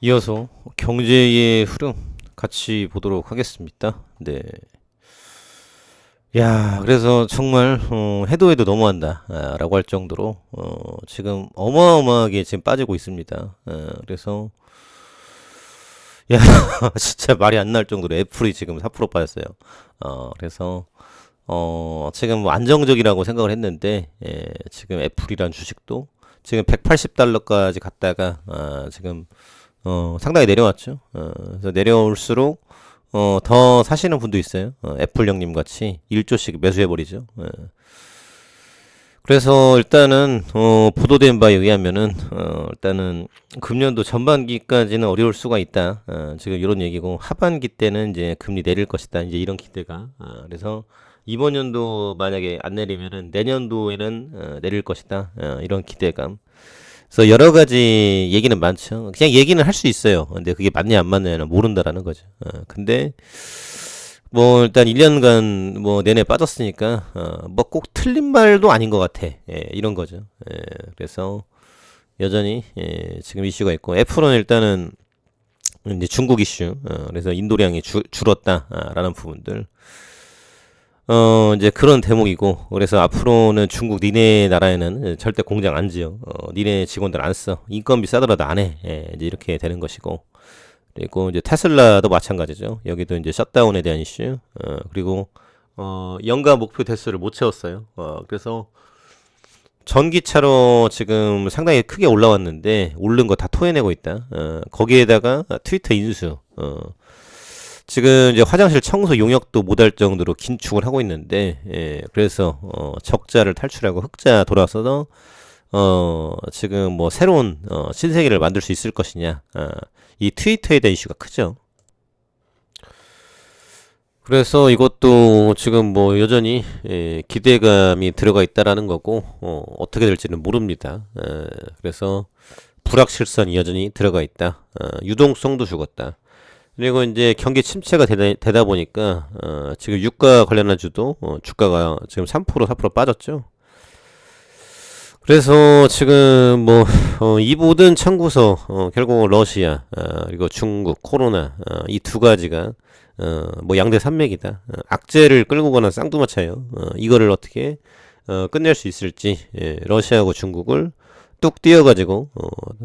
이어서 경제의 흐름 같이 보도록 하겠습니다. 네. 야, 그래서 정말 해도 해도 너무한다 라고 할 정도로 지금 어마어마하게 지금 빠지고 있습니다. 그래서 야, 진짜 말이 안 나올 정도로 애플이 지금 4% 빠졌어요. 그래서 지금 뭐 안정적이라고 생각을 했는데 지금 애플이란 주식도 지금 180달러까지 갔다가 지금 상당히 내려왔죠. 그래서 내려올수록 더 사시는 분도 있어요. 애플 형님 같이 1조씩 매수해버리죠. 그래서 일단은 보도된 바에 의하면은 일단은 금년도 전반기까지는 어려울 수가 있다. 지금 이런 얘기고 하반기 때는 이제 금리 내릴 것이다. 이제 이런 기대가. 그래서 이번 연도 만약에 안 내리면은 내년도에는 내릴 것이다. 이런 기대감. 그래서 여러 가지 얘기는 많죠. 그냥 얘기는 할 수 있어요. 근데 그게 맞냐 안 맞냐는 모른다라는 거죠. 근데 뭐 일단 1년간 뭐 내내 빠졌으니까 뭐 꼭 틀린 말도 아닌 것 같아. 이런 거죠. 그래서 여전히 지금 이슈가 있고 애플은 일단은 이제 중국 이슈. 그래서 인도량이 줄었다라는 부분들. 이제 그런 대목이고, 그래서 앞으로는 중국 니네 나라에는 절대 공장 안 지어. 니네 직원들 안 써. 인건비 싸더라도 안 해. 이제 이렇게 되는 것이고. 그리고 이제 테슬라도 마찬가지죠. 여기도 이제 셧다운에 대한 이슈. 그리고, 연간 목표 대수를 못 채웠어요. 그래서 전기차로 지금 상당히 크게 올라왔는데, 오른 거 다 토해내고 있다. 거기에다가 트위터 인수. 지금 이제 화장실 청소 용역도 못할 정도로 긴축을 하고 있는데, 그래서 적자를 탈출하고 흑자 돌아서서 지금 뭐 새로운 신세계를 만들 수 있을 것이냐, 이 트위터에 대한 이슈가 크죠. 그래서 이것도 지금 뭐 여전히 기대감이 들어가 있다라는 거고 어떻게 될지는 모릅니다. 그래서 불확실성이 여전히 들어가 있다. 유동성도 죽었다. 그리고 이제 경기 침체가 되다 보니까 지금 유가 관련한 주도 주가가 지금 3% 4% 빠졌죠. 그래서 지금 뭐 이 모든 청구서 결국 러시아 그리고 중국 코로나 이 두 가지가 뭐 양대 산맥이다. 악재를 끌고 가는 쌍두마차예요. 이거를 어떻게 끝낼 수 있을지 러시아하고 중국을 뚝 띄어가지고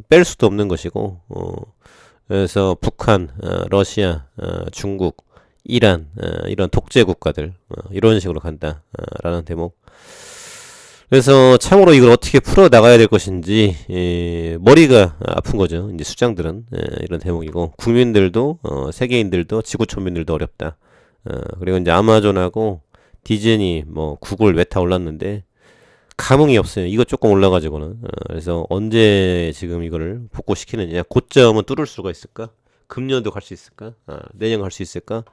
뺄 수도 없는 것이고 그래서 북한, 러시아, 중국, 이란 이런 독재 국가들 이런 식으로 간다라는 대목. 그래서 참으로 이걸 어떻게 풀어 나가야 될 것인지 머리가 아픈 거죠. 이제 수장들은 이런 대목이고 국민들도 세계인들도 지구촌민들도 어렵다. 그리고 이제 아마존하고 디즈니, 뭐 구글, 메타 올랐는데 감흥이 없어요. 이거 조금 올라가지고는. 그래서 언제 지금 이거를 복구시키느냐. 고점은 뚫을 수가 있을까? 금년도 갈 수 있을까? 내년 갈 수 있을까?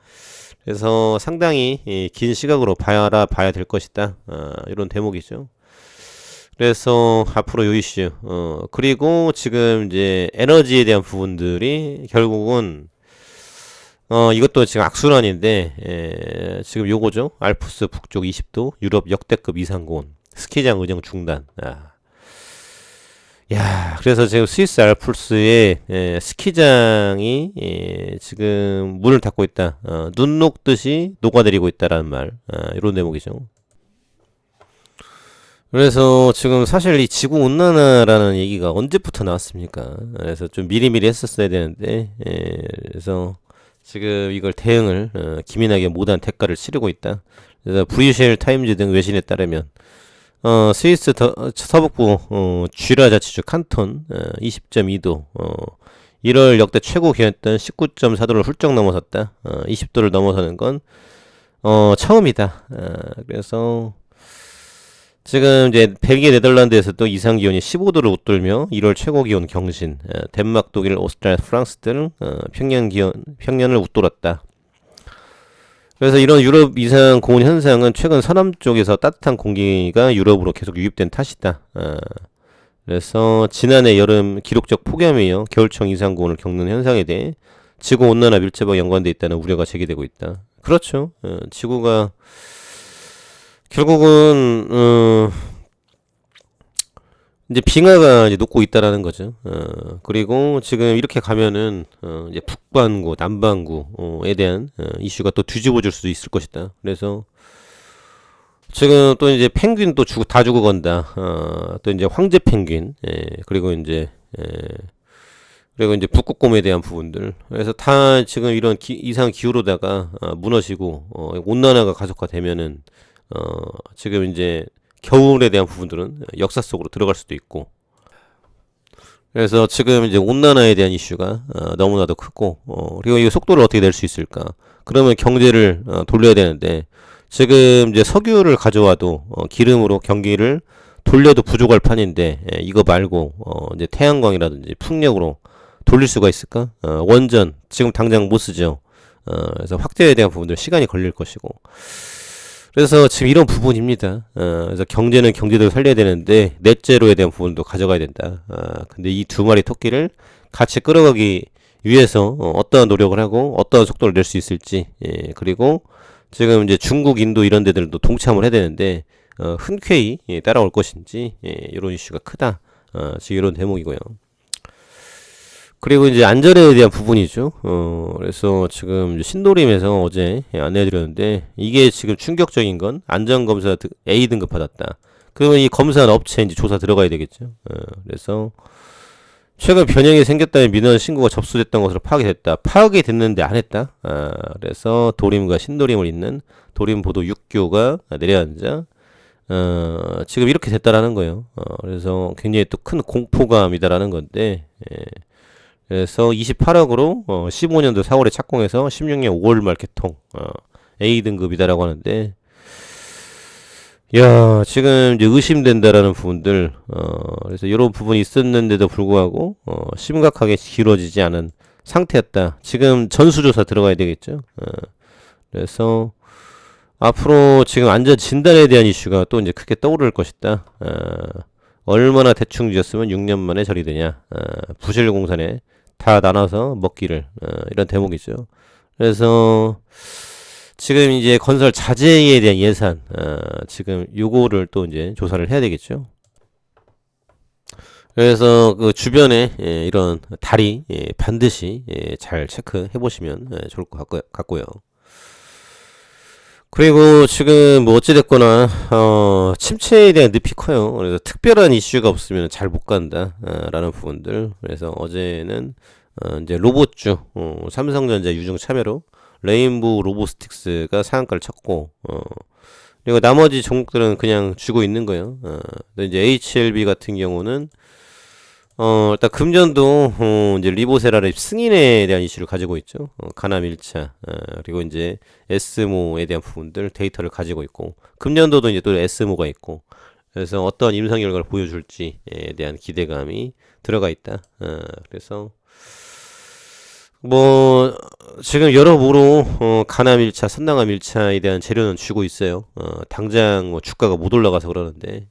그래서 상당히 긴 시각으로 봐야 될 것이다. 이런 대목이죠. 그래서 앞으로 요 이슈. 그리고 지금 이제 에너지에 대한 부분들이 결국은 이것도 지금 악순환인데 지금 요거죠. 알프스 북쪽 20도 유럽 역대급 이상 고온. 스키장 운영 중단. 야, 그래서 지금 스위스 알프스의 스키장이 지금 문을 닫고 있다. 눈 녹듯이 녹아내리고 있다라는 말. 이런 대목이죠. 그래서 지금 사실 이 지구 온난화라는 얘기가 언제부터 나왔습니까? 그래서 좀 미리미리 했었어야 되는데, 그래서 지금 이걸 대응을 기민하게 못한 대가를 치르고 있다. 그래서 브리셀 타임즈 등 외신에 따르면 스위스 서북부 쥐라 자치주 칸톤 20.2도 1월 역대 최고 기온했던 19.4도를 훌쩍 넘어섰다. 20도를 넘어서는 건 처음이다. 그래서 지금 이제 벨기에 네덜란드에서도 이상 기온이 15도를 웃돌며 1월 최고 기온 경신. 덴마크, 독일, 오스트리아, 프랑스 등 평년을 웃돌았다. 그래서 이런 유럽 이상 고온 현상은 최근 서남 쪽에서 따뜻한 공기가 유럽으로 계속 유입된 탓이다. 그래서 지난해 여름 기록적 폭염에 이어 겨울철 이상 고온을 겪는 현상에 대해 지구 온난화 밀접하게 연관돼 있다는 우려가 제기되고 있다. 그렇죠. 지구가 결국은 이제 빙하가 이제 녹고 있다라는 거죠. 그리고 지금 이렇게 가면은 이제 북반구, 남반구에 대한 이슈가 또 뒤집어질 수도 있을 것이다. 그래서 지금 또 이제 펭귄 또 다 죽어간다. 또 이제 황제 펭귄, 그리고 이제 북극곰에 대한 부분들. 그래서 다 지금 이런 이상 기후로다가 무너지고 온난화가 가속화되면은 지금 이제 겨울에 대한 부분들은 역사 속으로 들어갈 수도 있고. 그래서 지금 이제 온난화에 대한 이슈가 너무나도 크고, 그리고 이 속도를 어떻게 낼 수 있을까? 그러면 경제를 돌려야 되는데 지금 이제 석유를 가져와도 기름으로 경기를 돌려도 부족할 판인데 이거 말고 이제 태양광이라든지 풍력으로 돌릴 수가 있을까? 원전 지금 당장 못 쓰죠. 그래서 확대에 대한 부분들 시간이 걸릴 것이고. 그래서 지금 이런 부분입니다. 그래서 경제는 경제대로 살려야 되는데 넷제로에 대한 부분도 가져가야 된다. 근데 이 두 마리 토끼를 같이 끌어가기 위해서 어떠한 노력을 하고 어떠한 속도를 낼 수 있을지, 그리고 지금 이제 중국, 인도 이런 데들도 동참을 해야 되는데 흔쾌히 따라올 것인지, 이런 이슈가 크다. 지금 이런 대목이고요. 그리고 이제 안전에 대한 부분이죠. 그래서 지금 신도림에서 어제 안내해드렸는데 이게 지금 충격적인 건 안전검사 A 등급 받았다. 그러면 이 검사한 업체 이제 조사 들어가야 되겠죠. 그래서 최근 변형이 생겼다는 민원 신고가 접수됐던 것으로 파악이 됐다. 파악이 됐는데 안 했다. 그래서 도림과 신도림을 잇는 도림보도 6교가 내려앉아 지금 이렇게 됐다라는 거예요. 그래서 굉장히 또 큰 공포감이다라는 건데, 그래서 28억으로 15년도 4월에 착공해서 16년 5월 말 개통, A 등급이다라고 하는데, 야, 지금 이제 의심된다라는 부분들, 그래서 이런 부분이 있었는데도 불구하고 심각하게 길어지지 않은 상태였다. 지금 전수조사 들어가야 되겠죠. 그래서 앞으로 지금 안전 진단에 대한 이슈가 또 이제 크게 떠오를 것이다. 얼마나 대충 지었으면 6년 만에 처리되냐. 부실공사네 다 나눠서 먹기를, 이런 대목이죠. 그래서 지금 이제 건설 자재에 대한 예산, 지금 요거를 또 이제 조사를 해야 되겠죠. 그래서 그 주변에 이런 다리 반드시 잘 체크해 보시면 좋을 것 같고요. 그리고 지금 뭐 어찌됐거나 침체에 대한 늪이 커요. 그래서 특별한 이슈가 없으면 잘 못 간다 라는 부분들. 그래서 어제는 이제 로봇주 삼성전자 유중 참여로 레인보우 로보스틱스가 상한가를 쳤고, 그리고 나머지 종목들은 그냥 쥐고 있는 거예요. 근데 이제 HLB 같은 경우는 일단 금년도 이제 리보세라의 승인에 대한 이슈를 가지고 있죠. 가남 1차, 그리고 이제 에스모에 대한 부분들 데이터를 가지고 있고, 금년도도 이제 또 에스모가 있고, 그래서 어떤 임상 결과를 보여줄지에 대한 기대감이 들어가 있다. 그래서 뭐 지금 여러모로 가남 1차, 선낭함 1차에 대한 재료는 주고 있어요. 당장 뭐 주가가 못 올라가서 그러는데,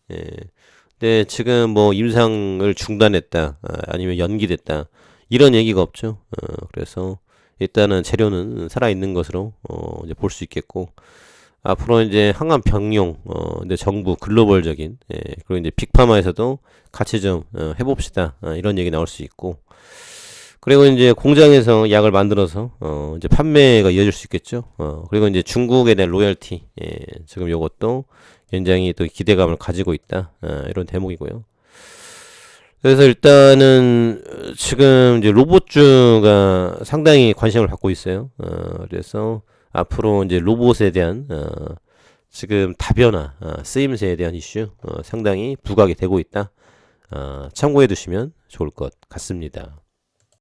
근데 지금 뭐 임상을 중단했다, 아니면 연기됐다, 이런 얘기가 없죠. 그래서 일단은 재료는 살아 있는 것으로 이제 볼 수 있겠고, 앞으로 이제 항암 병용, 근데 정부 글로벌적인, 그리고 이제 빅파마에서도 같이 좀 해봅시다, 이런 얘기 나올 수 있고, 그리고 이제 공장에서 약을 만들어서 이제 판매가 이어질 수 있겠죠. 그리고 이제 중국에 대한 로열티, 지금 요것도 굉장히 또 기대감을 가지고 있다, 이런 대목이고요. 그래서 일단은 지금 이제 로봇주가 상당히 관심을 받고 있어요. 그래서 앞으로 이제 로봇에 대한 지금 다변화, 쓰임새에 대한 이슈 상당히 부각이 되고 있다. 참고해 두시면 좋을 것 같습니다.